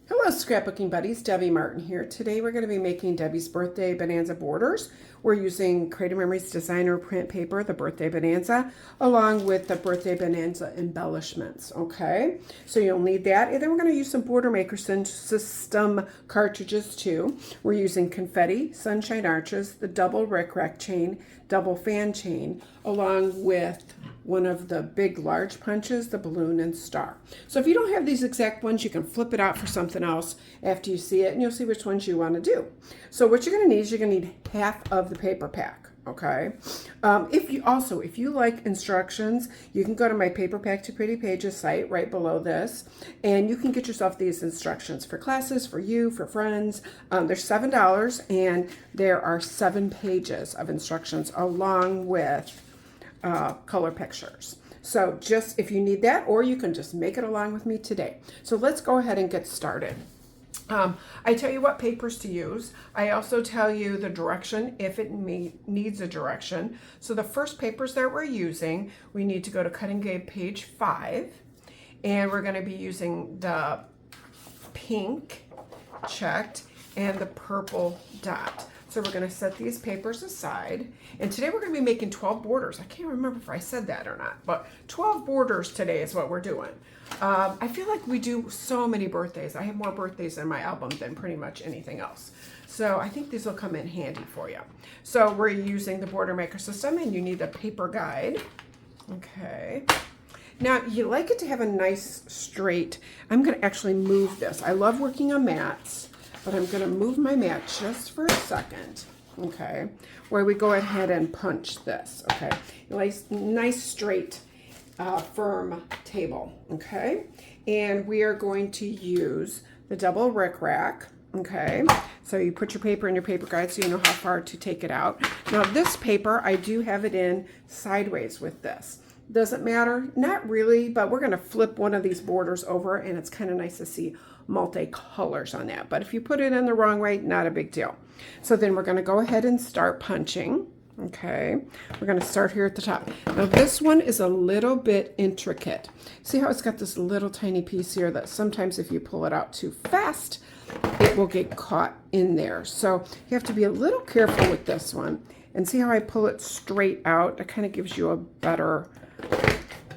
Hello scrapbooking buddies, Debbie Martin here. Today we're going to be making Debbie's birthday Bonanza borders. We're using Creative Memories designer print paper, the birthday Bonanza, along with the birthday Bonanza embellishments, okay? So you'll need that. And then we're going to use some border maker system cartridges too. We're using confetti, sunshine arches, the double rickrack chain, double fan chain, along with one of the big large punches, the balloon and star. So if you don't have these exact ones, you can flip it out for something else after you see it, and you'll see which ones you want to do. So what you're going to need is you're going to need half of the paper pack. Okay. If you like instructions, you can go to my Paper Pack to Pretty Pages site right below this, and you can get yourself these instructions for classes, for you, for friends. They're $7, and there are 7 pages of instructions along with color pictures. So just if you need that, or you can just make it along with me today. So let's go ahead and get started. I tell you what papers to use. I also tell you the direction if it needs a direction. So the first papers that we're using, we need to go to cutting guide page 5, and we're going to be using the pink checked and the purple dot. So we're going to set these papers aside, and today we're going to be making 12 borders. I can't remember if I said that or not, but 12 borders today is what we're doing. I feel like we do so many birthdays. I have more birthdays in my album than pretty much anything else. So I think these will come in handy for you. So we're using the border maker system, and you need a paper guide. Okay. Now, you like it to have a nice straight. I'm going to actually move this. I love working on mats, but I'm going to move my mat just for a second, okay, where we go ahead and punch this, okay. Nice straight, firm table, okay. And we are going to use the double rickrack, okay. So you put your paper in your paper guide so you know how far to take it out. Now this paper, I do have it in sideways with this. Doesn't matter, not really, but we're going to flip one of these borders over, and it's kind of nice to see multicolors on that. But if you put it in the wrong way, not a big deal. So then we're going to go ahead and start punching. Okay, we're going to start here at the top. Now this one is a little bit intricate. See how it's got this little tiny piece here that sometimes if you pull it out too fast, it will get caught in there. So you have to be a little careful with this one. And see how I pull it straight out? It kind of gives you a better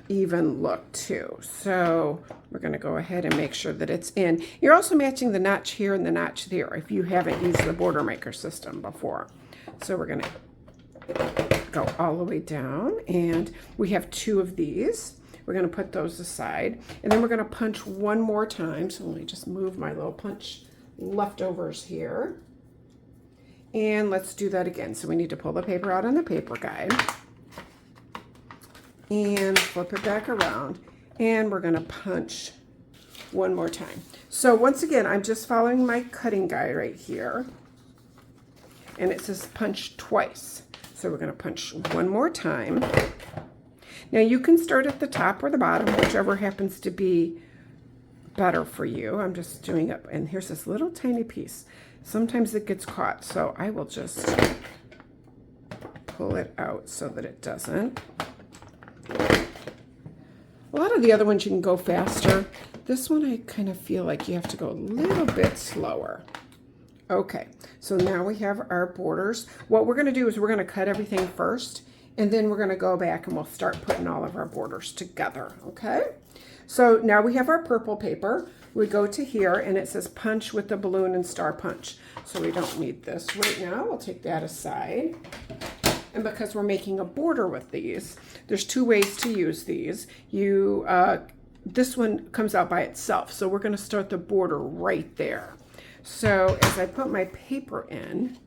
even look too. So we're going to go ahead and make sure that it's in. You're also matching the notch here and the notch there if you haven't used the border maker system before. So we're going to go all the way down, and we have 2 of these. We're going to put those aside, and then we're going to punch one more time. So let me just move my little punch leftovers here. And let's do that again. So we need to pull the paper out on the paper guide and flip it back around, and we're going to punch one more time. So once again, I'm just following my cutting guide right here, and it says punch twice. So we're going to punch one more time. Now you can start at the top or the bottom, whichever happens to be better for you. I'm just doing it, and here's this little tiny piece. Sometimes it gets caught, so I will just pull it out so that it doesn't. A lot of the other ones you can go faster. This one I kind of feel like you have to go a little bit slower. Okay, so now we have our borders. What we're going to do is we're going to cut everything first, and then we're going to go back and we'll start putting all of our borders together, okay? So now we have our purple paper. We go to here, and it says punch with the balloon and star punch. So we don't need this right now. We'll take that aside. And because we're making a border with these, there's 2 ways to use these. This one comes out by itself. So we're going to start the border right there. So as I put my paper in,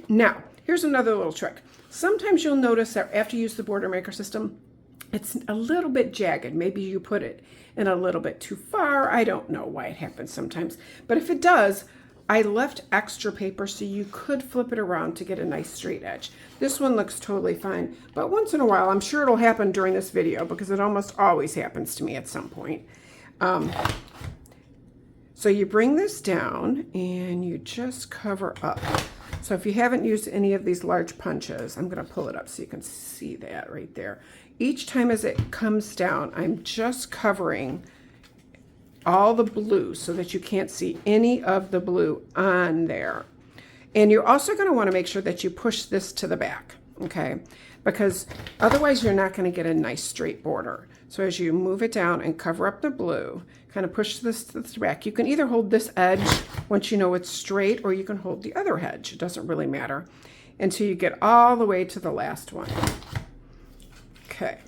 now here's another little trick. Sometimes you'll notice that after you use the border maker system, it's a little bit jagged. Maybe you put it in a little bit too far. I don't know why it happens sometimes. But if it does, I left extra paper so you could flip it around to get a nice straight edge. This one looks totally fine. But once in a while, I'm sure it'll happen during this video because it almost always happens to me at some point. So you bring this down and you just cover up. So if you haven't used any of these large punches, I'm going to pull it up so you can see that right there. Each time as it comes down, I'm just covering all the blue so that you can't see any of the blue on there. And you're also going to want to make sure that you push this to the back, okay? Because otherwise you're not going to get a nice straight border. So as you move it down and cover up the blue, kind of push this to the back. You can either hold this edge once you know it's straight, or you can hold the other edge. It doesn't really matter until you get all the way to the last one. Okay,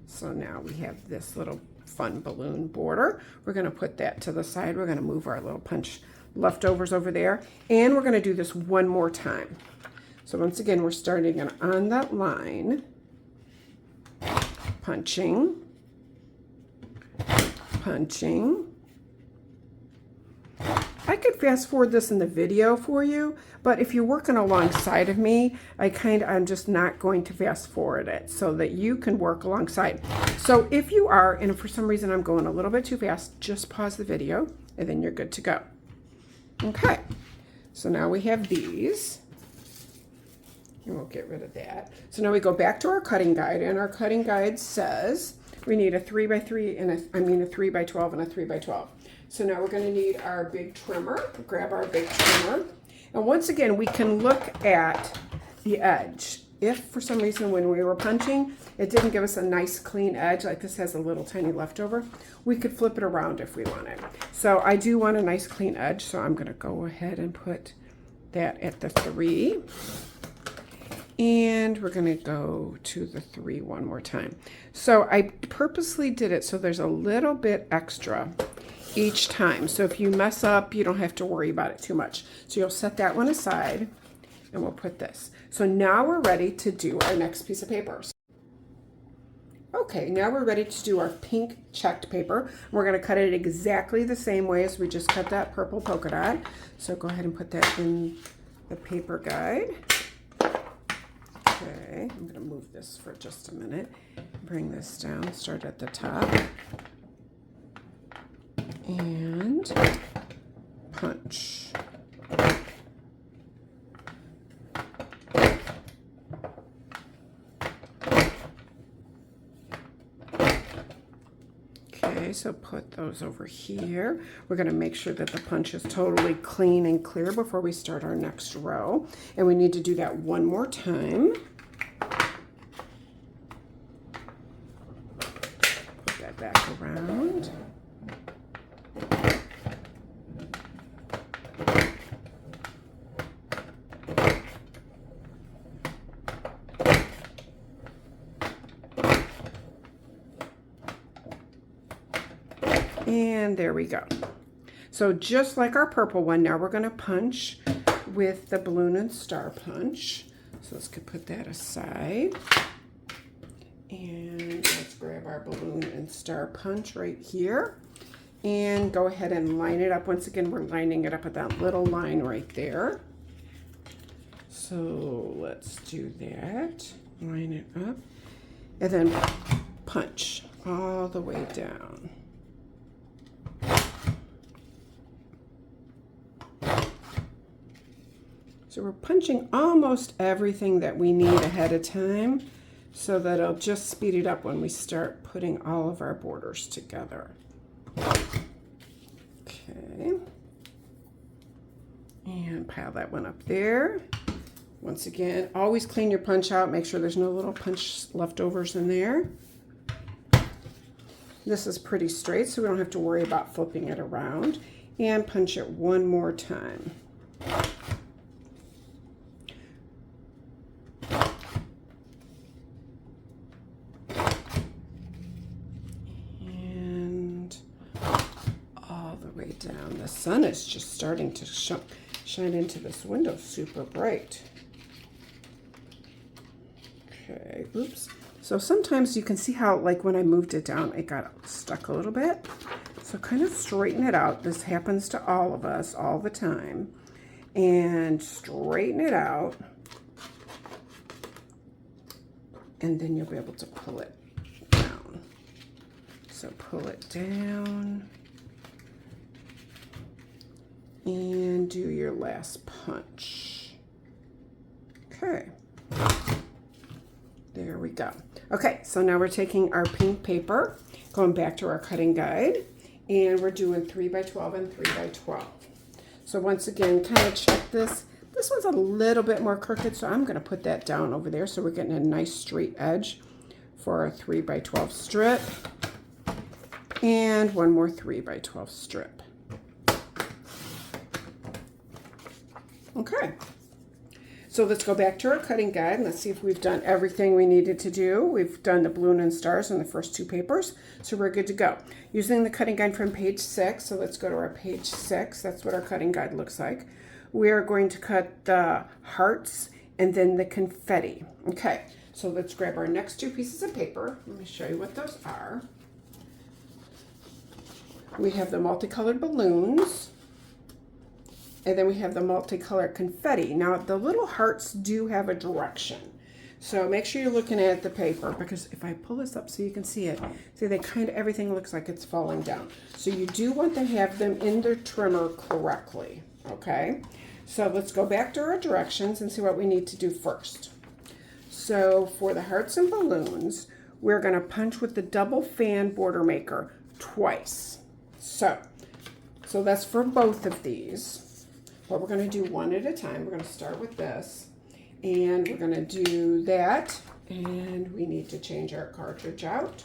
so now we have this little fun balloon border. We're going to put that to the side. We're going to move our little punch leftovers over there, and we're going to do this one more time. So once again, we're starting on that line, punching, punching. I could fast forward this in the video for you, but if you're working alongside of me, I'm just not going to fast forward it so that you can work alongside. So if you are, and if for some reason I'm going a little bit too fast, just pause the video and then you're good to go. Okay, so now we have these. And we'll get rid of that. So now we go back to our cutting guide, and our cutting guide says we need a 3x3 and a 3x12 and a 3x12. So now we're going to need our big trimmer. Grab our big trimmer. And once again, we can look at the edge. If for some reason when we were punching, it didn't give us a nice clean edge, like this has a little tiny leftover, we could flip it around if we wanted. So I do want a nice clean edge, so I'm going to go ahead and put that at the 3. And we're going to go to the 3 one more time. So I purposely did it so there's a little bit extra each time. So if you mess up, you don't have to worry about it too much. So you'll set that one aside, and we'll put this. So now we're ready to do our next piece of paper. Okay, now we're ready to do our pink checked paper. We're going to cut it exactly the same way as we just cut that purple polka dot. So go ahead and put that in the paper guide. Okay, I'm going to move this for just a minute. Bring this down, start at the top. And punch. Okay, so put those over here. We're going to make sure that the punch is totally clean and clear before we start our next row. And we need to do that one more time. Put that back around. And there we go. So just like our purple one, now we're going to punch with the balloon and star punch. So let's put that aside. And let's grab our balloon and star punch right here. And go ahead and line it up. Once again, we're lining it up at that little line right there. So let's do that. Line it up. And then punch all the way down. So we're punching almost everything that we need ahead of time so that it'll just speed it up when we start putting all of our borders together. Okay. And pile that one up there. Once again, always clean your punch out. Make sure there's no little punch leftovers in there. This is pretty straight, so we don't have to worry about flipping it around. And punch it one more time. Down. The sun is just starting to shine into this window super bright. Okay, oops. So sometimes you can see how, like when I moved it down, it got stuck a little bit. So kind of straighten it out. This happens to all of us all the time. And straighten it out. And then you'll be able to pull it down. So pull it down. And do your last punch. Okay. There we go. Okay, so now we're taking our pink paper, going back to our cutting guide, And we're doing 3 by 12 and 3 by 12. So once again, kind of check this. This one's a little bit more crooked, so I'm going to put that down over there so we're getting a nice straight edge for our 3 by 12 strip. And one more 3 by 12 strip. Okay. So let's go back to our cutting guide and let's see if we've done everything we needed to do. We've done the balloon and stars on the first 2 papers, so we're good to go. Using the cutting guide from page 6, so let's go to our page 6. That's what our cutting guide looks like. We are going to cut the hearts and then the confetti. Okay, so let's grab our next 2 pieces of paper. Let me show you what those are. We have the multicolored balloons. And then we have the multicolored confetti. Now, the little hearts do have a direction. So make sure you're looking at the paper, because if I pull this up so you can see it, see, they kind of, everything looks like it's falling down. So you do want to have them in their trimmer correctly, okay? So let's go back to our directions and see what we need to do first. So for the hearts and balloons, we're gonna punch with the double fan border maker twice. So that's for both of these. But we're going to do one at a time. We're going to start with this, and we're going to do that, and we need to change our cartridge out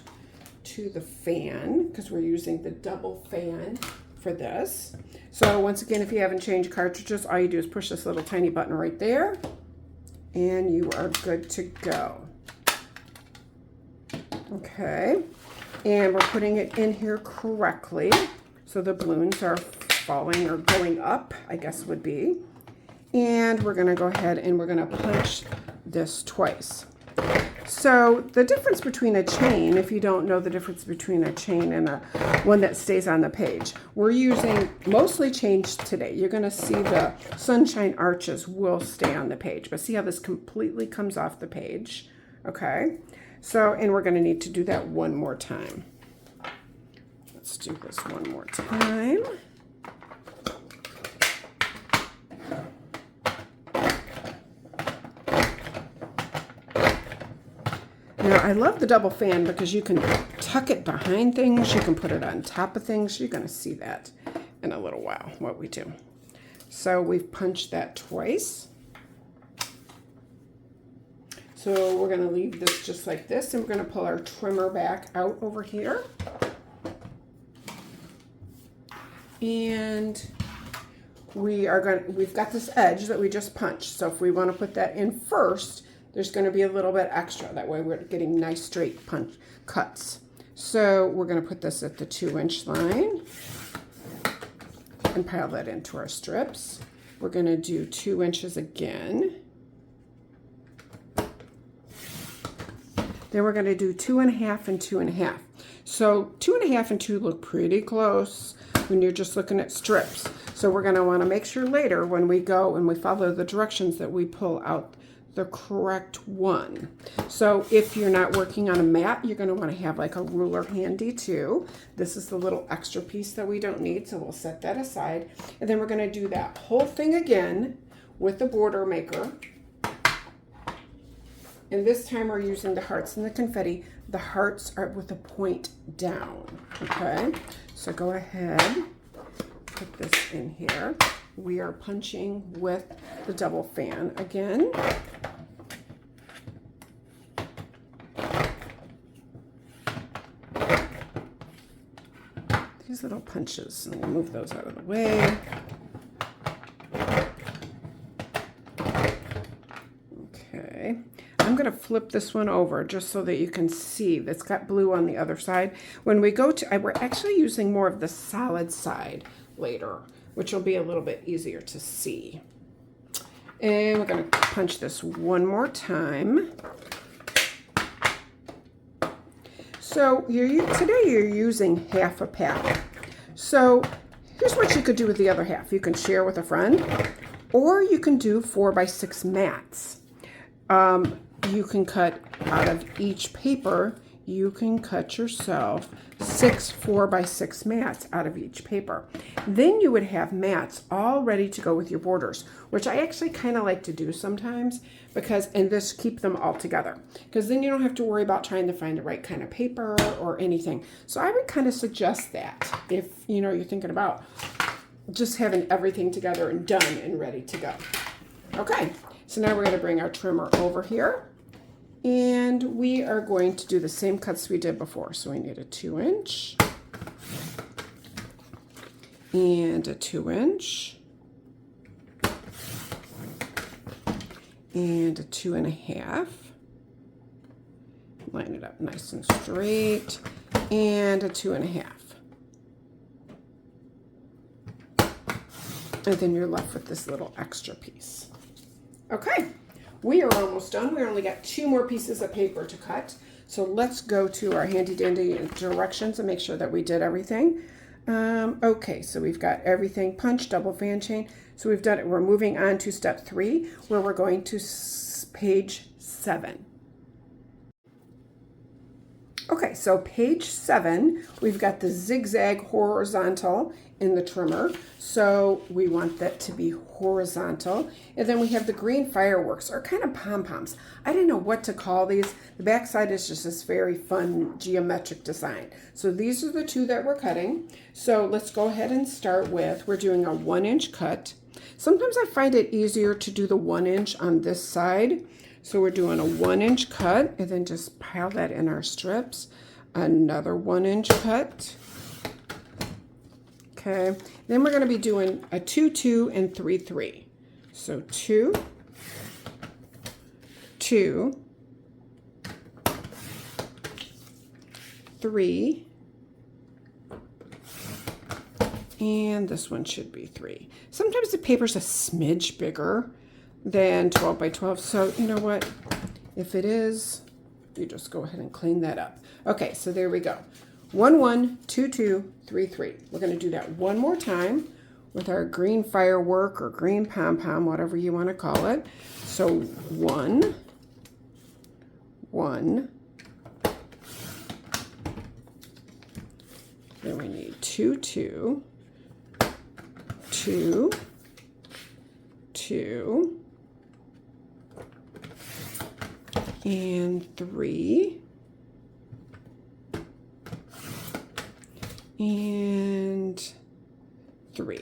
to the fan because we're using the double fan for this. So once again, if you haven't changed cartridges, all you do is push this little tiny button right there, and you are good to go. Okay, and we're putting it in here correctly, so the balloons are falling or going up, I guess would be. And we're gonna go ahead and we're gonna punch this twice. So the difference between a chain, if you don't know the difference between a chain and a one that stays on the page, we're using mostly chains today. You're gonna see the sunshine arches will stay on the page, but see how this completely comes off the page, okay? So, and we're gonna need to do that one more time. Let's do this one more time. Now, I love the double fan because you can tuck it behind things. You can put it on top of things. You're going to see that in a little while, what we do. So we've punched that twice. So we're going to leave this just like this, and we're going to pull our trimmer back out over here. And we've got this edge that we just punched. So if we want to put that in first, there's going to be a little bit extra. That way we're getting nice straight punch cuts. So we're going to put this at the 2-inch line and pile that into our strips. We're going to do 2 inches again. Then we're going to do 2.5 and 2.5. So 2.5 and 2 look pretty close when you're just looking at strips. So we're going to want to make sure later when we go and we follow the directions that we pull out the correct one. So if you're not working on a mat, you're going to want to have like a ruler handy too. This is the little extra piece that we don't need, so we'll set that aside. And then we're going to do that whole thing again with the border maker. And this time we're using the hearts and the confetti. The hearts are with a point down, okay? So go ahead, put this in here. We are punching with the double fan again. These little punches, and we'll move those out of the way. Okay, I'm going to flip this one over just so that you can see it's got blue on the other side. When we go to, we're actually using more of the solid side later, which will be a little bit easier to see. And we're going to punch this one more time. So today you're using half a pack. So here's what you could do with the other half. You can share with a friend, or you can do 4x6 mats. You can cut out of each paper, you can cut yourself 6 4x6 mats out of each paper. Then you would have mats all ready to go with your borders, which I actually kind of like to do sometimes and just keep them all together, because then you don't have to worry about trying to find the right kind of paper or anything. So I would kind of suggest that if you're thinking about just having everything together and done and ready to go. Okay, so now we're going to bring our trimmer over here, and we are going to do the same cuts we did before. So we need a 2-inch and a 2-inch and a 2.5. Line it up nice and straight, and a 2.5. And then you're left with this little extra piece. Okay, we are almost done. We only got 2 more pieces of paper to cut. So let's go to our handy dandy directions and make sure that we did everything. Okay, so we've got everything punched, double fan chain. So we've done it. We're moving on to step 3, where we're going to page 7. Okay, so page 7, we've got the zigzag horizontal in the trimmer. So we want that to be horizontal. And then we have the green fireworks, or kind of pom-poms. I didn't know what to call these. The back side is just this very fun geometric design. So these are the 2 that we're cutting. So let's go ahead and start with, we're doing a 1-inch cut. Sometimes I find it easier to do the 1-inch on this side. So we're doing a 1-inch cut, and then just pile that in our strips. Another 1-inch cut. Okay, then we're going to be doing a 2, 2, and 3, 3. So 2, 2, 3, and this one should be 3. Sometimes the paper's a smidge bigger than 12 by 12, so you know what? If it is, you just go ahead and clean that up. Okay, so there we go. 1, 1, 2, 2, 3, 3. We're going to do that one more time with our green firework or green pom-pom, whatever you want to call it. So 1, 1. Then we need 2, 2, 2, 2, and 3. And 3.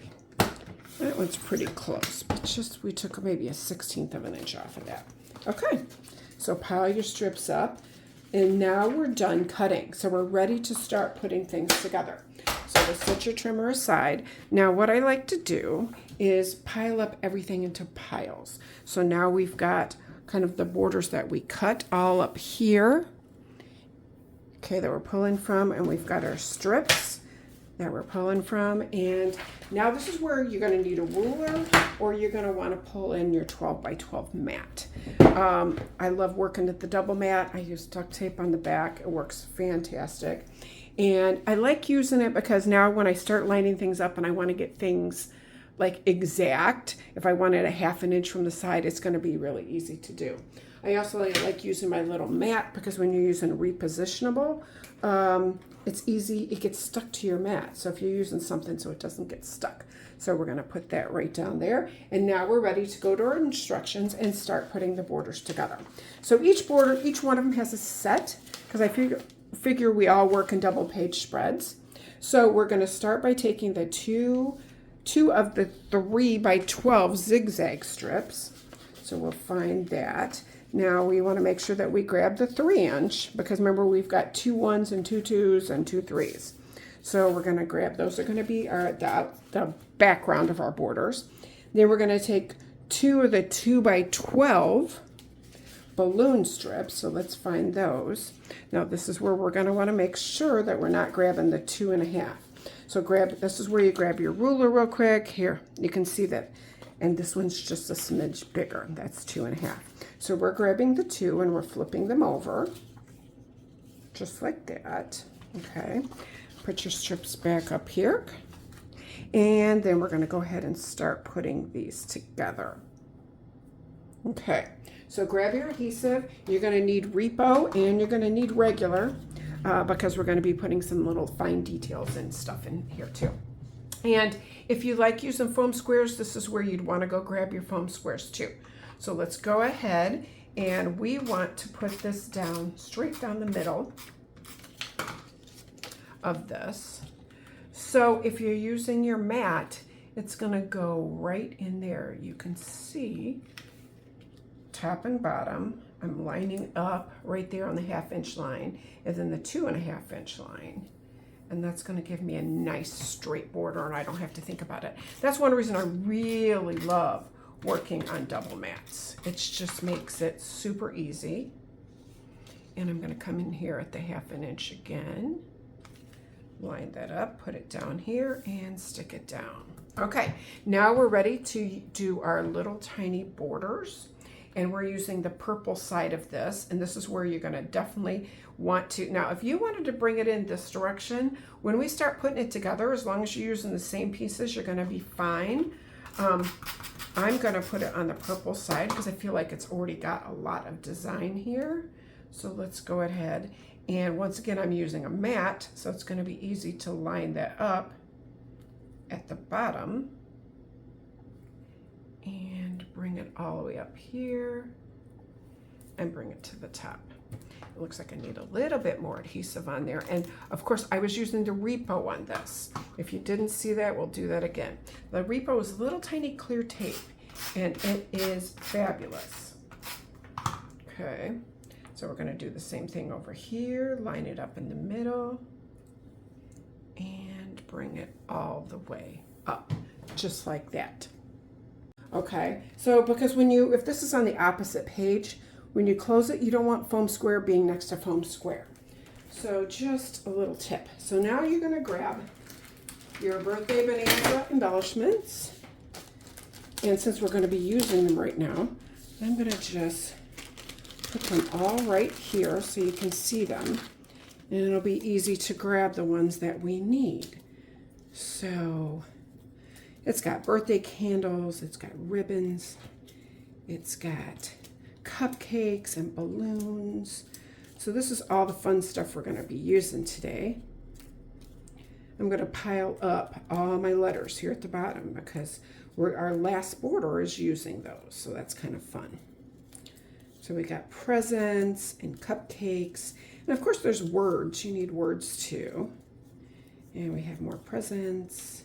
That one's pretty close, but just we took maybe a 1/16 of an inch off of that. Okay, so pile your strips up, and now we're done cutting. So we're ready to start putting things together. So we'll set your trimmer aside. Now what I like to do is pile up everything into piles. So now we've got kind of the borders that we cut all up here. Okay, that we're pulling from, and we've got our strips that we're pulling from. And now this is where you're going to need a ruler, or you're going to want to pull in your 12 by 12 mat. I love working at the double mat. I use duct tape on the back. It works fantastic. And I like using it because now when I start lining things up and I want to get things like exact, if I wanted a 1/2 inch from the side, it's going to be really easy to do. I also like using my little mat because when you're using repositionable, it's easy, it gets stuck to your mat. So if you're using something so it doesn't get stuck. So we're going to put that right down there. And now we're ready to go to our instructions and start putting the borders together. So each border, each one of them has a set, because I figure we all work in double page spreads. So we're going to start by taking the two of the 3 by 12 zigzag strips. So we'll find that. Now we want to make sure that we grab the 3-inch, because remember we've got 2 1s and 2 2s and 2 3s. So we're going to grab those. Are going to be the background of our borders. Then we're going to take 2 of the 2 by 12 balloon strips. So let's find those. Now this is where we're going to want to make sure that we're not grabbing the 2.5. So this is where you grab your ruler real quick. Here, you can see that. And this one's just a smidge bigger. That's 2.5. So we're grabbing the 2 and we're flipping them over. Just like that. Okay. Put your strips back up here. And then we're going to go ahead and start putting these together. Okay. So grab your adhesive. You're going to need Repo and you're going to need regular. because we're going to be putting some little fine details and stuff in here too. And if you like using foam squares, this is where you'd want to go grab your foam squares too. So let's go ahead, and we want to put this down straight down the middle of this. So if you're using your mat, it's going to go right in there. You can see top and bottom. I'm lining up right there on the 1/2 inch line, and then the 2.5 inch line. And that's going to give me a nice straight border, and I don't have to think about it. That's one reason I really love working on double mats. It just makes it super easy. And I'm going to come in here at the 1/2 inch again, line that up, put it down here, and stick it down. Okay, now we're ready to do our little tiny borders, and we're using the purple side of this, and this is where you're going to definitely want to. Now, if you wanted to bring it in this direction, when we start putting it together, as long as you're using the same pieces, you're going to be fine. I'm going to put it on the purple side because I feel like it's already got a lot of design here. So let's go ahead, and once again, I'm using a mat, so it's going to be easy to line that up at the bottom and bring it all the way up here and bring it to the top. It looks like I need a little bit more adhesive on there. And of course, I was using the Repo on this. If you didn't see that, we'll do that again. The Repo is little tiny clear tape, and it is fabulous. Okay, so we're going to do the same thing over here, line it up in the middle, and bring it all the way up, just like that. Okay, so because if this is on the opposite page, when you close it, you don't want foam square being next to foam square. So just a little tip. So now you're going to grab your Birthday Bonanza embellishments. And since we're going to be using them right now, I'm going to just put them all right here so you can see them. And it'll be easy to grab the ones that we need. So it's got birthday candles, it's got ribbons, it's got cupcakes and balloons. So this is all the fun stuff we're going to be using today. I'm going to pile up all my letters here at the bottom because our last border is using those. So that's kind of fun. So we got presents and cupcakes. And of course there's words. You need words too. And we have more presents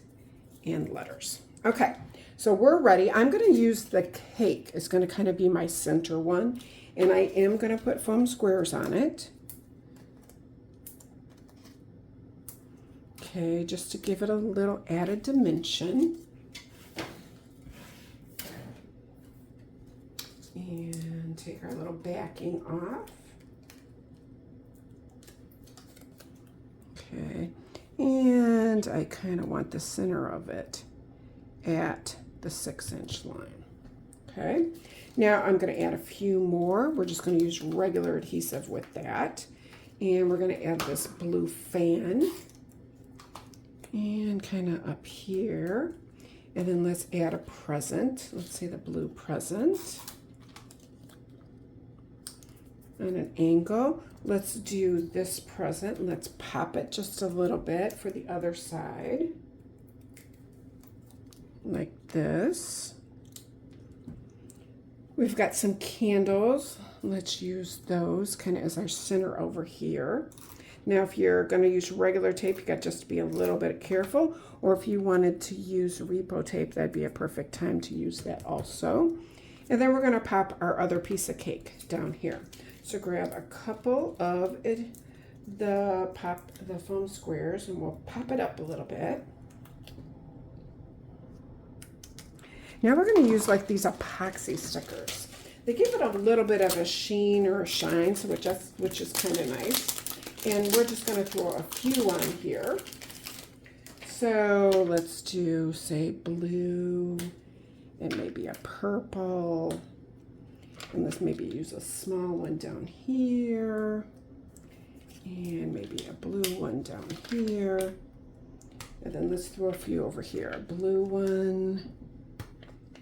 and letters. Okay, so we're ready. I'm going to use the cake. It's going to kind of be my center one. And I am going to put foam squares on it. Okay, just to give it a little added dimension. And take our little backing off. Okay, and I kind of want the center of it at the 6-inch line. Okay, now I'm going to add a few more. We're just going to use regular adhesive with that. And we're going to add this blue fan. And kind of up here. And then let's add a present. Let's say the blue present. On an angle. Let's do this present. Let's pop it just a little bit for the other side. Like this. We've got some candles. Let's use those kind of as our center over here. Now, if you're going to use regular tape, you got just to be a little bit careful. Or if you wanted to use Repo tape, that'd be a perfect time to use that also. And then we're going to pop our other piece of cake down here. So grab a couple of the foam squares, and we'll pop it up a little bit. Now we're going to use like these epoxy stickers. They give it a little bit of a sheen or a shine, so which is kind of nice. And we're just going to throw a few on here. So let's do, say, blue and maybe a purple. And let's maybe use a small one down here. And maybe a blue one down here. And then let's throw a few over here. A blue one.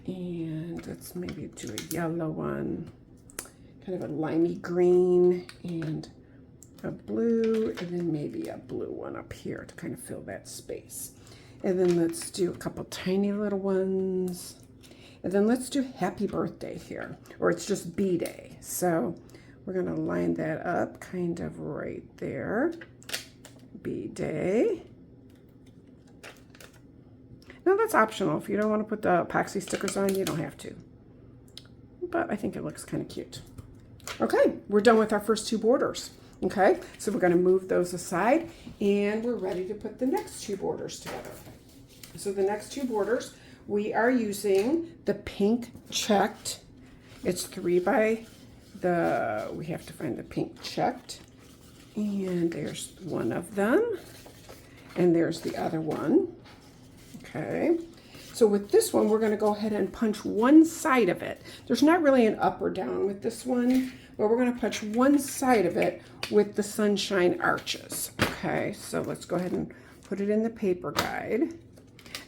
And let's maybe do a yellow one. Kind of a limey green and a blue, and then maybe a blue one up here to kind of fill that space. And then let's do a couple tiny little ones. And then let's do happy birthday here, or it's just B-Day. So we're gonna line that up kind of right there. B-Day. Now that's optional. If you don't want to put the epoxy stickers on, you don't have to. But I think it looks kind of cute. Okay, we're done with our first two borders. Okay, so we're going to move those aside and we're ready to put the next two borders together. So the next two borders, we are using the pink checked. It's 3 by we have to find the pink checked. And there's one of them. And there's the other one. Okay, so with this one, we're going to go ahead and punch one side of it. There's not really an up or down with this one, but we're going to punch one side of it with the sunshine arches. Okay, so let's go ahead and put it in the paper guide.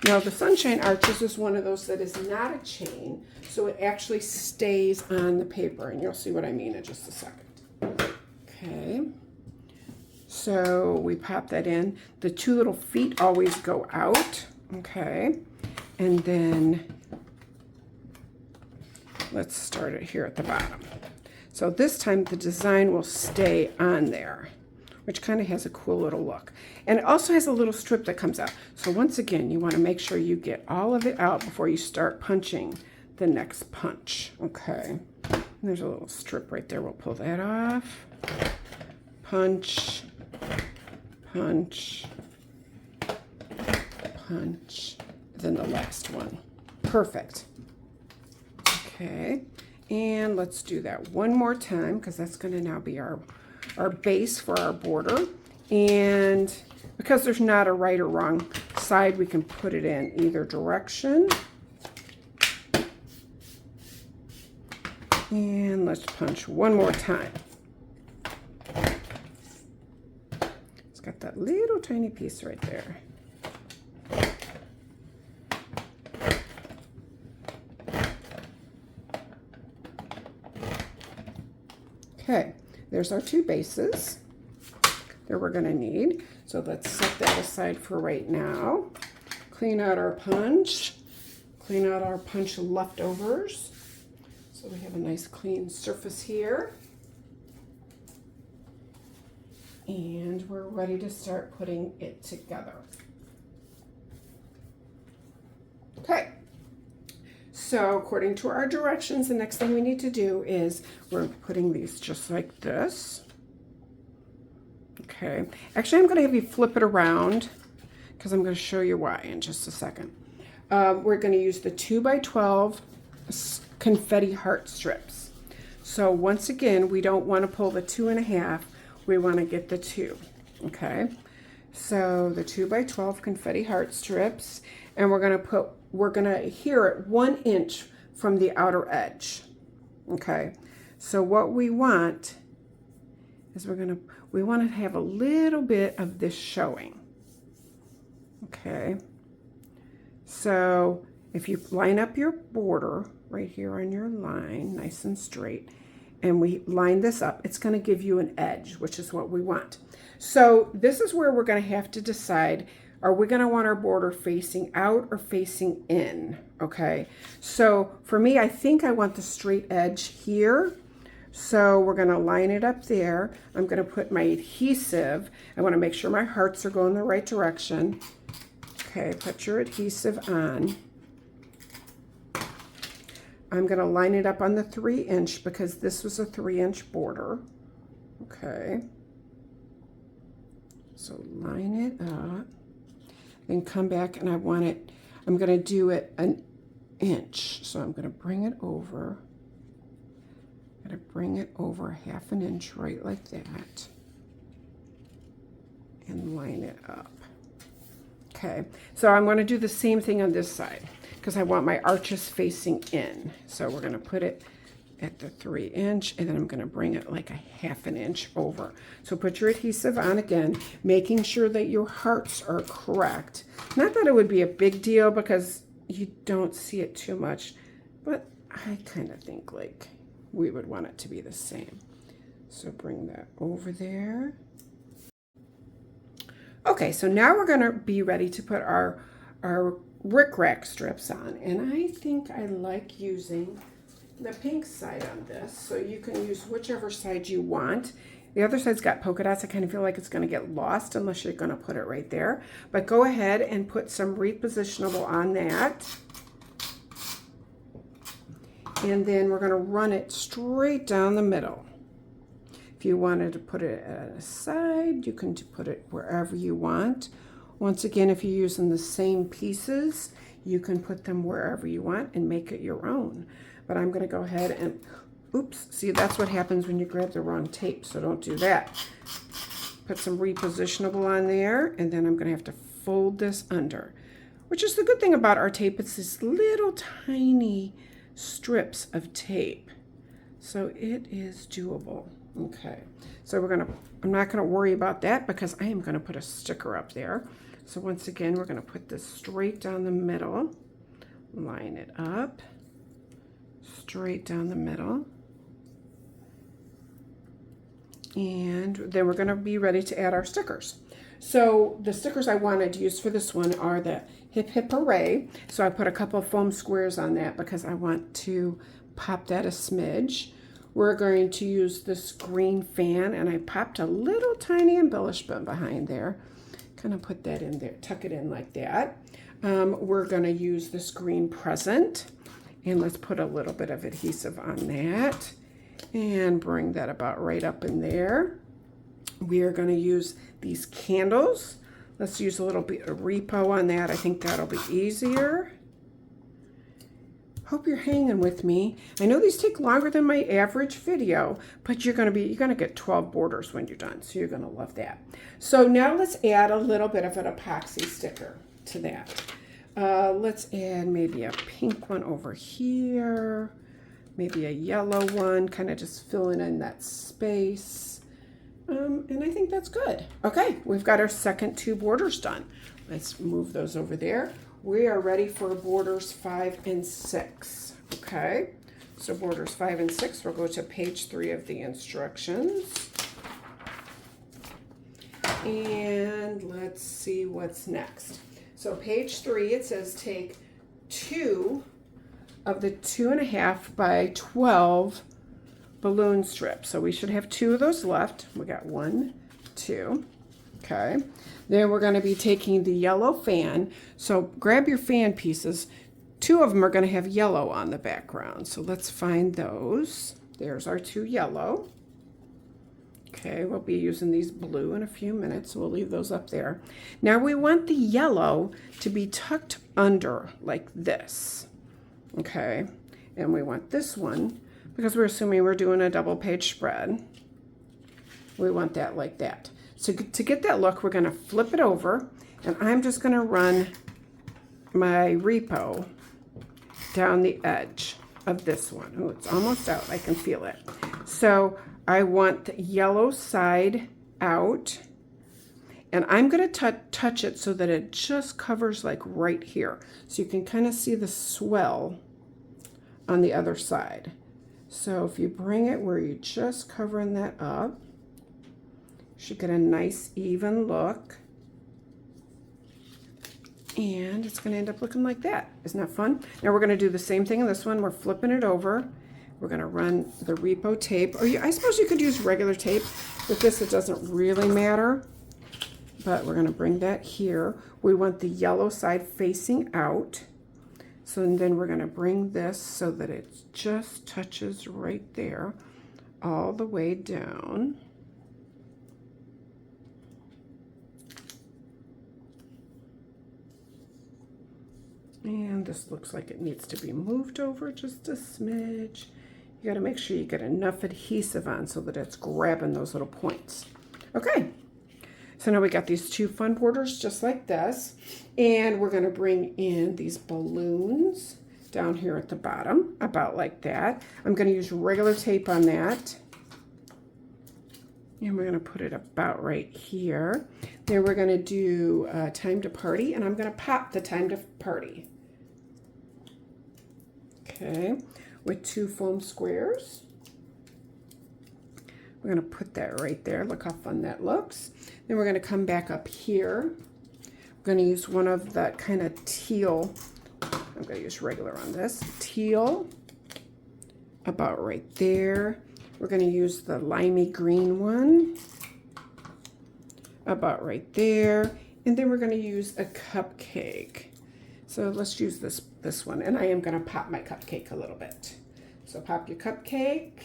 Now, the sunshine arches is one of those that is not a chain, so it actually stays on the paper, and you'll see what I mean in just a second. Okay. So we pop that in. The two little feet always go out. Okay, and then let's start it here at the bottom. So this time the design will stay on there, which kind of has a cool little look. And it also has a little strip that comes out. So once again, you want to make sure you get all of it out before you start punching the next punch. Okay, and there's a little strip right there. We'll pull that off. Punch, punch, punch, then the last one. Perfect. Okay, and let's do that one more time because that's going to now be our base for our border. And because there's not a right or wrong side, we can put it in either direction. And let's punch one more time. It's got that little tiny piece right there. Okay, there's our two bases that we're going to need. So let's set that aside for right now. Clean out our punch. Clean out our punch leftovers. So we have a nice clean surface here. And we're ready to start putting it together. Okay. So according to our directions, the next thing we need to do is we're putting these just like this. Okay. Actually, I'm going to have you flip it around because I'm going to show you why in just a second. We're going to use the 2 by 12 confetti heart strips. So once again, we don't want to pull the 2.5. We want to get the 2. Okay. So the 2 by 12 confetti heart strips, and we're going to adhere it 1 inch from the outer edge. Okay, so what we want is we want to have a little bit of this showing. Okay, so if you line up your border right here on your line, nice and straight, and we line this up, it's going to give you an edge, which is what we want. So this is where we're going to have to decide, are we going to want our border facing out or facing in? Okay, so for me, I think I want the straight edge here. So we're going to line it up there. I'm going to put my adhesive. I want to make sure my hearts are going the right direction. Okay, put your adhesive on. I'm going to line it up on the 3 inch because this was a 3 inch border. Okay, so line it up. Then come back and I'm going to do it 1 inch. So I'm going to bring it over. I'm going to bring it over 1/2 inch right like that. And line it up. Okay, so I'm going to do the same thing on this side because I want my arches facing in. So we're going to put it at the 3 inch, and then I'm going to bring it like 1/2 inch over. So put your adhesive on again, making sure that your hearts are correct. Not that it would be a big deal because you don't see it too much, but I kind of think like we would want it to be the same. So bring that over there. Okay, so now we're gonna be ready to put our rickrack strips on. And I think I like using the pink side on this, so you can use whichever side you want. The other side's got polka dots. I kind of feel like it's going to get lost unless you're going to put it right there. But go ahead and put some repositionable on that. And then we're going to run it straight down the middle. If you wanted to put it at a side, you can put it wherever you want. Once again, if you're using the same pieces, you can put them wherever you want and make it your own. But I'm going to go ahead and, oops, see, that's what happens when you grab the wrong tape, so don't do that. Put some repositionable on there, and then I'm going to have to fold this under, which is the good thing about our tape. It's these little tiny strips of tape, so it is doable. Okay, so I'm not going to worry about that because I am going to put a sticker up there. So once again, we're going to put this straight down the middle, line it up, straight down the middle. And then we're going to be ready to add our stickers. So the stickers I wanted to use for this one are the Hip Hip Hooray. So I put a couple of foam squares on that because I want to pop that a smidge. We're going to use this green fan, and I popped a little tiny embellishment behind there. Kind of put that in there, tuck it in like that. We're going to use this green present, and let's put a little bit of adhesive on that and bring that about right up in there. We are going to use these candles. Let's use a little bit of repo on that. I think that'll be easier. Hope you're hanging with me. I know these take longer than my average video, but you're gonna get 12 borders when you're done, so you're gonna love that. So now let's add a little bit of an epoxy sticker to that. Let's add maybe a pink one over here, maybe a yellow one, kind of just filling in that space. And I think that's good. Okay, we've got our second 2 borders done. Let's move those over there. We are ready for borders 5 and 6. Okay, so borders 5 and 6, we'll go to page 3 of the instructions. And let's see what's next. So page 3, it says take 2 of the 2.5 by 12 balloon strips. So we should have 2 of those left. We got 1, 2. Okay. Then we're going to be taking the yellow fan. So grab your fan pieces. 2 of them are going to have yellow on the background. So let's find those. There's our 2 yellow. Okay, we'll be using these blue in a few minutes, so we'll leave those up there. Now we want the yellow to be tucked under like this. Okay, and we want this one, because we're assuming we're doing a double page spread, we want that like that. So to get that look, we're going to flip it over, and I'm just going to run my repo down the edge of this one. Oh, it's almost out. I can feel it. So I want the yellow side out, and I'm going to touch it so that it just covers like right here. So you can kind of see the swell on the other side. So if you bring it where you're just covering that up, you should get a nice even look. And it's going to end up looking like that. Isn't that fun? Now we're going to do the same thing in this one. We're flipping it over. We're going to run the repo tape. Or I suppose you could use regular tape. With this, it doesn't really matter. But we're going to bring that here. We want the yellow side facing out. So then we're going to bring this so that it just touches right there all the way down. And this looks like it needs to be moved over just a smidge. You got to make sure you get enough adhesive on so that it's grabbing those little points. Okay, so now we got these 2 fun borders just like this. And we're going to bring in these balloons down here at the bottom, about like that. I'm going to use regular tape on that. And we're going to put it about right here. Then we're going to do Time to Party, and I'm going to pop the Time to Party. Okay, with 2 foam squares. We're going to put that right there. Look how fun that looks. Then we're going to come back up here. We're going to use one of that kind of teal. I'm going to use regular on this. Teal, about right there. We're going to use the limey green one, about right there. And then we're going to use a cupcake. So let's use this one. And I am going to pop my cupcake a little bit. So pop your cupcake.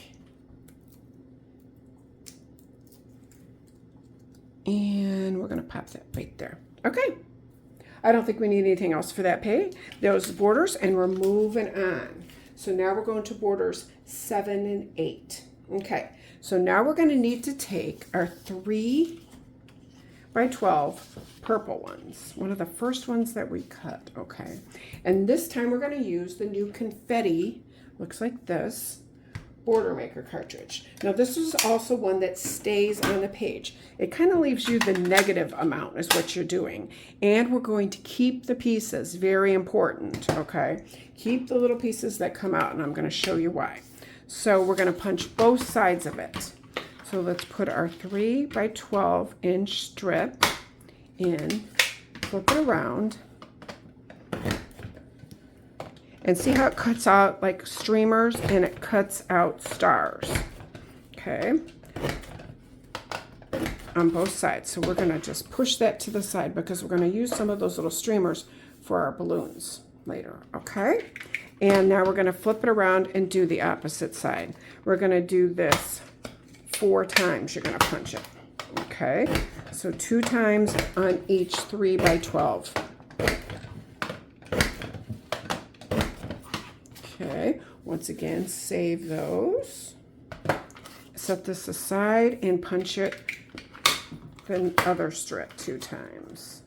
And we're going to pop that right there. Okay. I don't think we need anything else for that those borders, and we're moving on. So now we're going to borders 7 and 8. Okay. So now we're going to need to take our 3 by 12 purple ones. One of the first ones that we cut. Okay. And this time we're going to use the new confetti. Looks like this. Border Maker cartridge. Now this is also one that stays on the page. It kind of leaves you the negative amount is what you're doing. And we're going to keep the pieces, very important, okay? Keep the little pieces that come out, and I'm going to show you why. So we're going to punch both sides of it. So let's put our 3 by 12 inch strip in, flip it around, and see how it cuts out like streamers and it cuts out stars, okay, on both sides. So we're going to just push that to the side because we're going to use some of those little streamers for our balloons later, okay? And now we're going to flip it around and do the opposite side. We're going to do this 4 times. You're going to punch it, okay? So 2 times on each 3 by 12. Okay, once again, save those. Set this aside and punch it the other strip 2 times.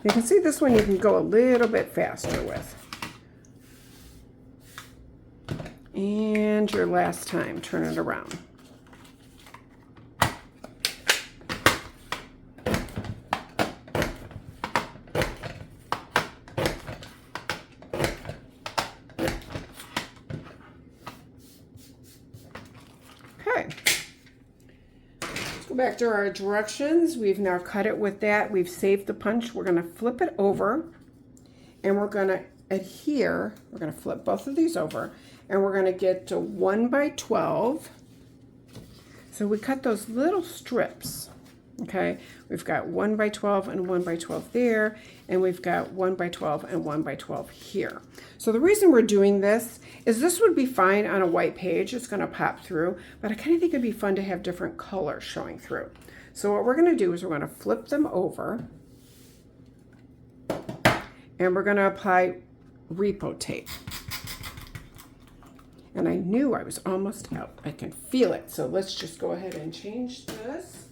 You can see this one you can go a little bit faster with. And your last time, turn it around. Back to our directions. We've now cut it with that. We've saved the punch. We're going to flip it over, and we're going to adhere. We're going to flip both of these over, and we're going to get to 1 by 12. So we cut those little strips. Okay, we've got 1 by 12 and 1 by 12 there, and we've got 1 by 12 and 1 by 12 here. So the reason we're doing this is this would be fine on a white page. It's going to pop through, but I kind of think it'd be fun to have different colors showing through. So what we're going to do is we're going to flip them over, and we're going to apply repo tape. And I knew I was almost out. I can feel it. So let's just go ahead and change this.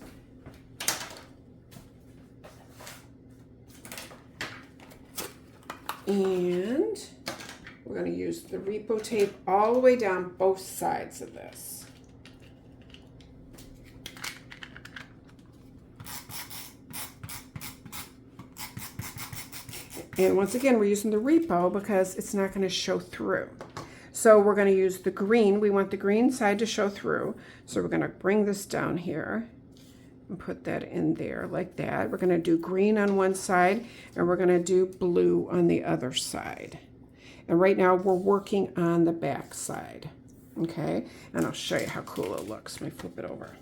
And we're going to use the repo tape all the way down both sides of this. And once again, we're using the repo because it's not going to show through. So we're going to use the green. We want the green side to show through. So we're going to bring this down here and put that in there like that. We're going to do green on one side, and we're going to do blue on the other side. And right now we're working on the back side, okay? And I'll show you how cool it looks. Let me flip it over.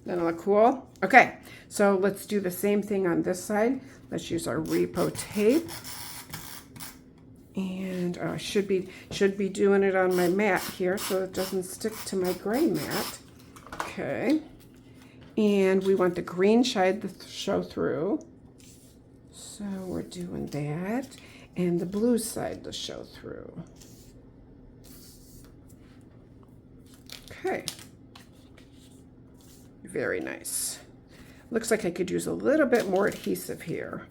Doesn't it look cool? Okay, so let's do the same thing on this side. Let's use our repo tape. And I should be doing it on my mat here so it doesn't stick to my gray mat. Okay. And we want the green side to show through. So we're doing that. And the blue side to show through. Okay. Very nice. Looks like I could use a little bit more adhesive here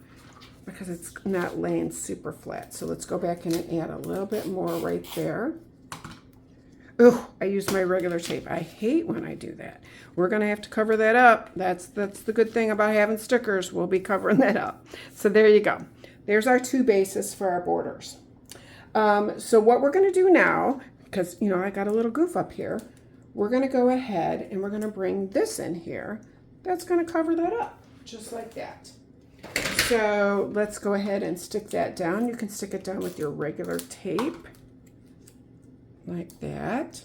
because it's not laying super flat. So let's go back in and add a little bit more right there. Oh, I used my regular tape. I hate when I do that. We're going to have to cover that up. That's the good thing about having stickers. We'll be covering that up. So there you go. there's our two bases for our borders. So what we're going to do now, because, you know, I got a little goof up here, we're going to go ahead and we're going to bring this in here. That's going to cover that up, just like that. So let's go ahead and stick that down. You can stick it down with your regular tape, like that.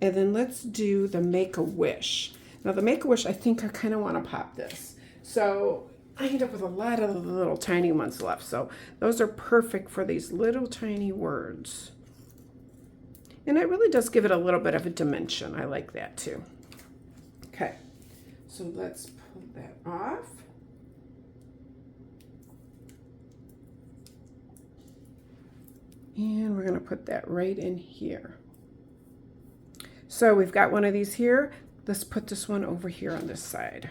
And then let's do the Make-A-Wish. Now the Make-A-Wish, I think I kind of want to pop this. So I end up with a lot of the little tiny ones left. So those are perfect for these little tiny words. And it really does give it a little bit of a dimension. I like that too. Okay, so let's pull that off. And we're going to put that right in here. So we've got one of these here. Let's put this one over here on this side.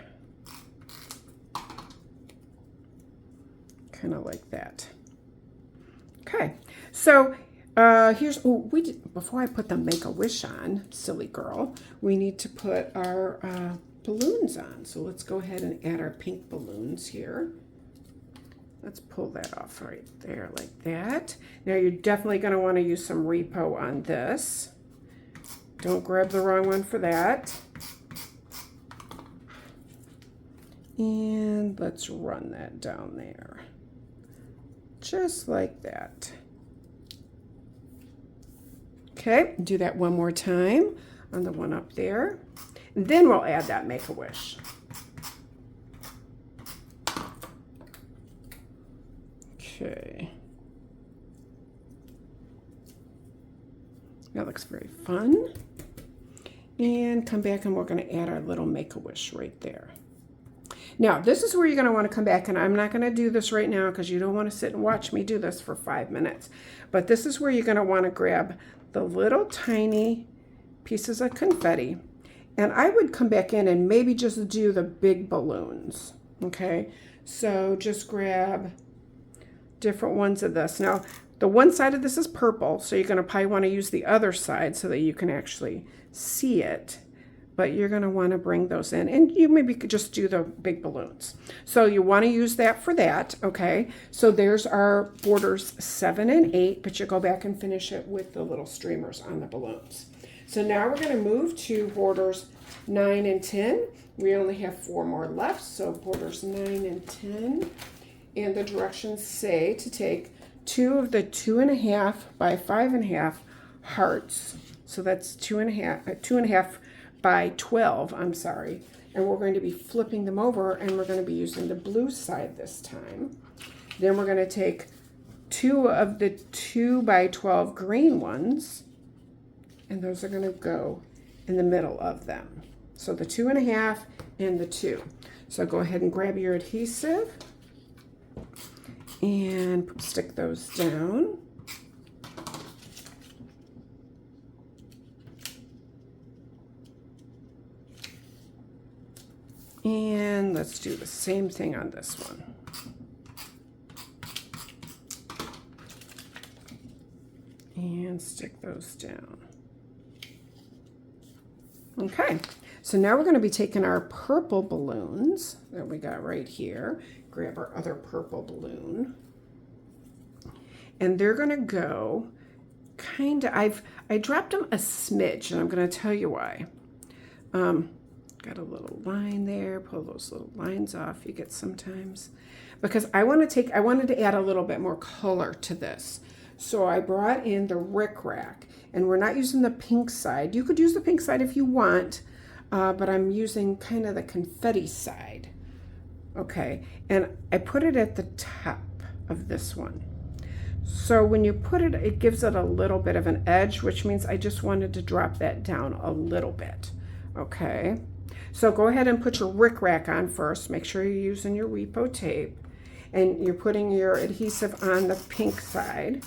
Kind of like that. Okay, so here's, before I put the Make-A-Wish on, silly girl, we need to put our balloons on. So let's go ahead and add our pink balloons here. Let's pull that off right there like that. Now you're definitely going to want to use some repo on this. Don't grab the wrong one for that. And let's run that down there. Just like that. Okay, do that one more time on the one up there. And then we'll add that Make-A-Wish. Okay. That looks very fun. And come back and we're going to add our little Make-A-Wish right there. Now, this is where you're going to want to come back, and I'm not going to do this right now because you don't want to sit and watch me do this for 5 minutes. But this is where you're going to want to grab the little tiny pieces of confetti. And I would come back in and maybe just do the big balloons. Okay, so just grab different ones of this. Now, the one side of this is purple, so you're going to probably want to use the other side so that you can actually see it. But you're going to want to bring those in, and you maybe could just do the big balloons. So you want to use that for that, okay? So there's our borders 7 and 8, but you go back and finish it with the little streamers on the balloons. So now we're going to move to borders 9 and 10. We only have 4 more left, so borders 9 and 10. And the directions say to take 2 of the 2.5 by 5.5 hearts. So that's 2.5 by 12, I'm sorry. And we're going to be flipping them over, and we're going to be using the blue side this time. Then we're going to take 2 of the 2 by 12 green ones, and those are going to go in the middle of them. So the 2.5 and the 2. So go ahead and grab your adhesive and stick those down. And let's do the same thing on this one. And stick those down. Okay, so now we're going to be taking our purple balloons that we got right here. Grab our other purple balloon. And they're going to go kind of, I dropped them a smidge, and I'm going to tell you why. Got a little line there, pull those little lines off you get sometimes. Because I wanted to add a little bit more color to this. So I brought in the rickrack, and we're not using the pink side. You could use the pink side if you want, but I'm using kind of the confetti side. Okay, and I put it at the top of this one. So when you put it, it gives it a little bit of an edge, which means I just wanted to drop that down a little bit. Okay. So go ahead and put your rickrack on first. Make sure you're using your repo tape, and you're putting your adhesive on the pink side.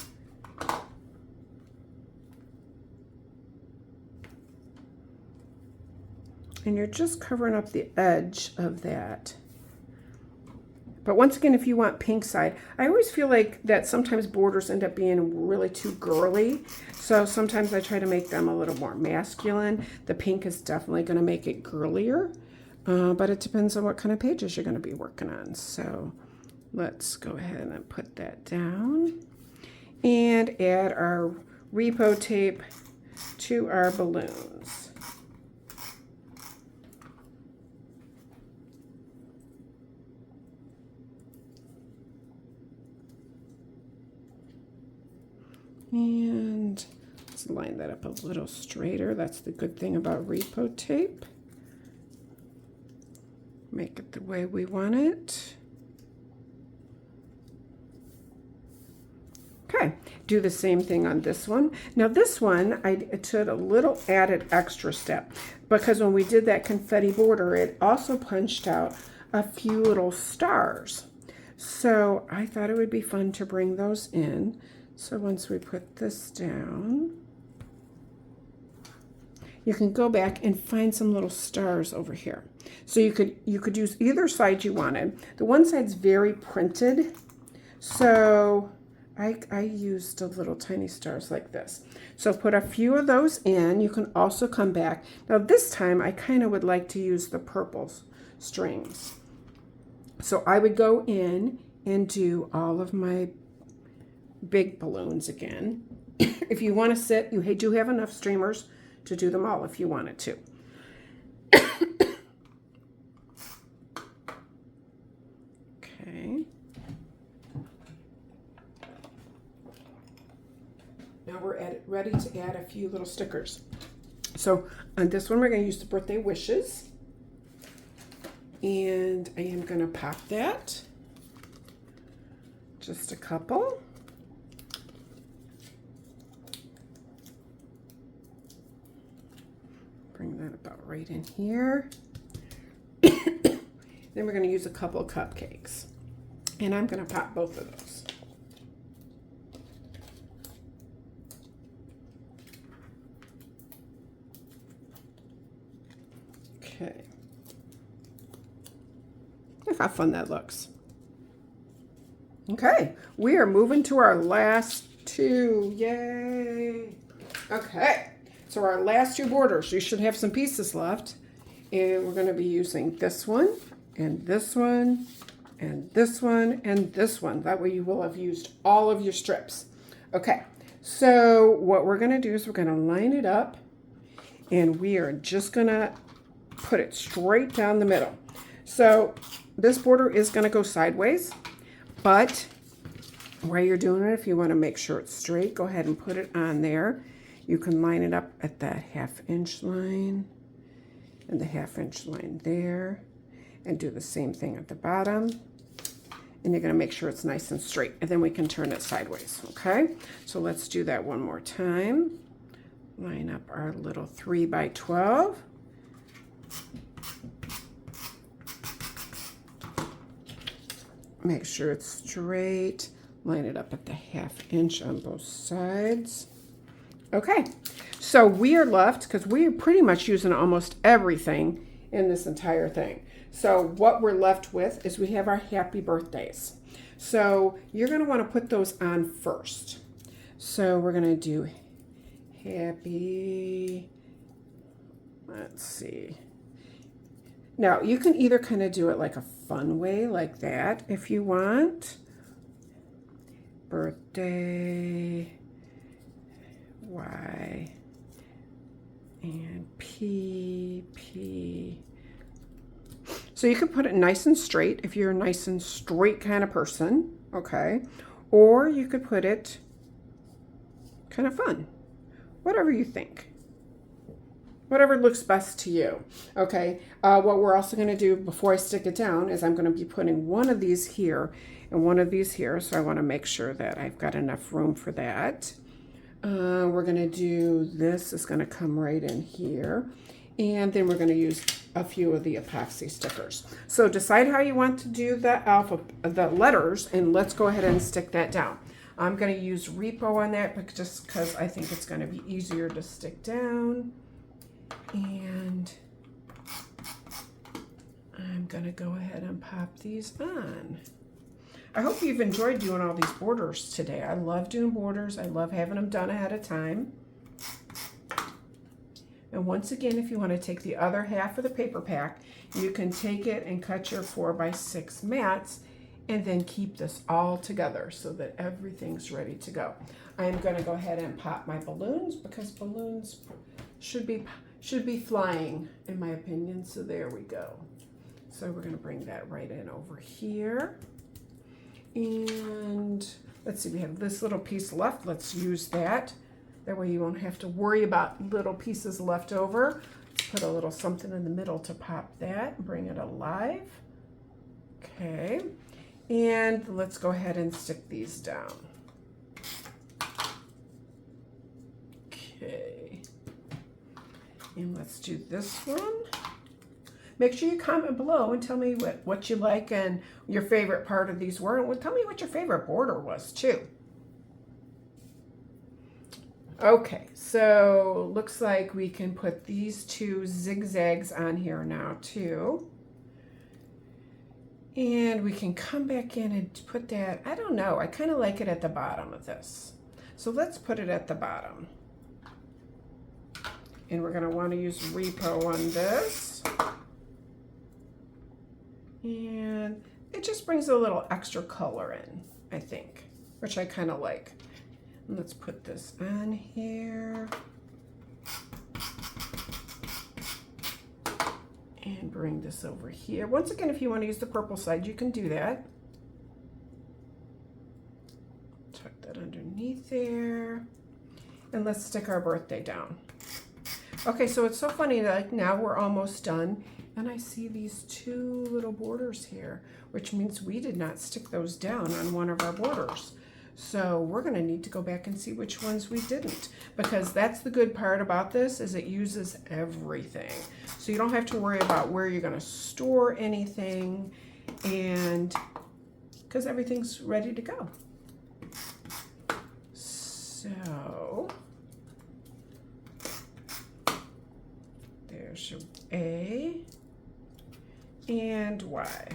And you're just covering up the edge of that. But once again, if you want pink side, I always feel like that sometimes borders end up being really too girly. So sometimes I try to make them a little more masculine. The pink is definitely going to make it girlier. But it depends on what kind of pages you're going to be working on. So Let's go ahead and put that down and add our repo tape to our balloons. And let's line that up a little straighter. That's the good thing about repo tape. Make it the way we want it. Okay, do the same thing on this one. Now this one, I did a little added extra step because when we did that confetti border, it also punched out a few little stars. So I thought it would be fun to bring those in. So once we put this down, you can go back and find some little stars over here. So you could use either side you wanted. The one side's very printed, so I used a little tiny stars like this. So put a few of those in. You can also come back. Now this time I kind of would like to use the purple strings. So I would go in and do all of my big balloons again. If you want to sit, you do have enough streamers to do them all if you wanted to. Okay. Now we're ready to add a few little stickers. So on this one, we're going to use the birthday wishes. And I am going to pop that. Just a couple. Bring that about right in here. Then we're going to use a couple of cupcakes. And I'm going to pop both of those. Okay. Look how fun that looks. Okay, we are moving to our last two. Yay! Okay, so our last two borders, you should have some pieces left. And we're going to be using this one, and this one, and this one, and this one. That way you will have used all of your strips. Okay, so what we're going to do is we're going to line it up, and we are just going to put it straight down the middle. So this border is going to go sideways, but while you're doing it, if you want to make sure it's straight, go ahead and put it on there. You can line it up at that 1/2 inch line and the 1/2 inch line there, and do the same thing at the bottom. And you're going to make sure it's nice and straight, and then we can turn it sideways. Okay, so let's do that one more time. Line up our little 3 by 12. Make sure it's straight. Line it up at the 1/2 inch on both sides. Okay, so we are left, because we are pretty much using almost everything in this entire thing. So what we're left with is we have our happy birthdays. So you're going to want to put those on first. So we're going to do happy, let's see. Now you can either kind of do it like a fun way like that if you want. Birthday, Y, and P, P. So you can put it nice and straight if you're a nice and straight kind of person, okay? Or you could put it kind of fun, whatever you think. Whatever looks best to you, okay? What we're also going to do before I stick it down is I'm going to be putting one of these here and one of these here, so I want to make sure that I've got enough room for that. We're going to do this. Is going to come right in here, and then we're going to use a few of the epoxy stickers. So decide how you want to do the letters, and let's go ahead and stick that down. I'm going to use repo on that, but just because I think it's going to be easier to stick down. And I'm going to go ahead and pop these on. I hope you've enjoyed doing all these borders today. I love doing borders. I love having them done ahead of time. And once again, if you want to take the other half of the paper pack, you can take it and cut your 4 by 6 mats and then keep this all together so that everything's ready to go. I'm going to go ahead and pop my balloons because balloons should be flying in my opinion. So there we go. So we're going to bring that right in over here. And let's see, we have this little piece left. Let's use that. That way you won't have to worry about little pieces left over. Let's put a little something in the middle to pop that and bring it alive. Okay. And let's go ahead and stick these down. Okay. And let's do this one. Make sure you comment below and tell me what you like and your favorite part of these were. And tell me what your favorite border was too. Okay, so looks like we can put these two zigzags on here now too. And we can come back in and put that, I don't know, I kind of like it at the bottom of this. So let's put it at the bottom. And we're going to want to use repo on this. And it just brings a little extra color in, I think, which I kind of like. And let's put this on here. And bring this over here. Once again, if you want to use the purple side, you can do that. Tuck that underneath there. And let's stick our birthday down. Okay, so it's so funny that like now we're almost done. And I see these two little borders here, which means we did not stick those down on one of our borders. So we're going to need to go back and see which ones we didn't, because that's the good part about this is it uses everything. So you don't have to worry about where you're going to store anything, and because everything's ready to go. So there's your A and Y.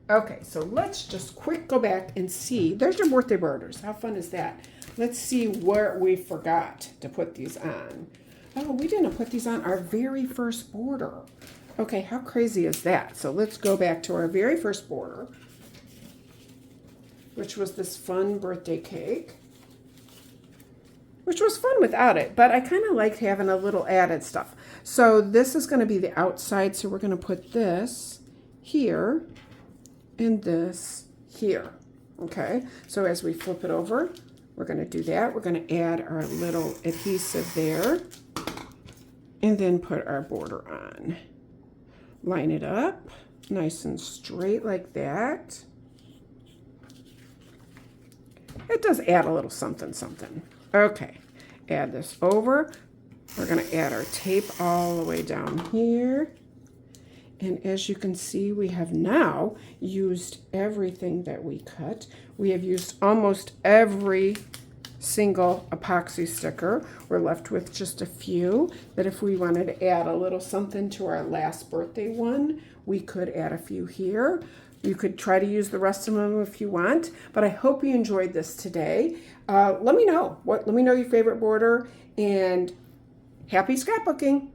Okay, so let's just quick go back and see. There's your birthday borders. How fun is that? Let's see where we forgot to put these on. Oh, we didn't put these on our very first border. Okay, how crazy is that? So let's go back to our very first border, which was this fun birthday cake, which was fun without it, but I kind of liked having a little added stuff. So this is going to be the outside, so we're going to put this here and this here. Okay, so as we flip it over, we're going to do that. We're going to add our little adhesive there and then put our border on. Line it up nice and straight like that. It does add a little something something. Okay, add this over. We're going to add our tape all the way down here. And as you can see, we have now used everything that we cut. We have used almost every single epoxy sticker. We're left with just a few, but if we wanted to add a little something to our last birthday one, we could add a few here. You could try to use the rest of them if you want, but I hope you enjoyed this today. Let me know. Let me know your favorite border, and happy scrapbooking.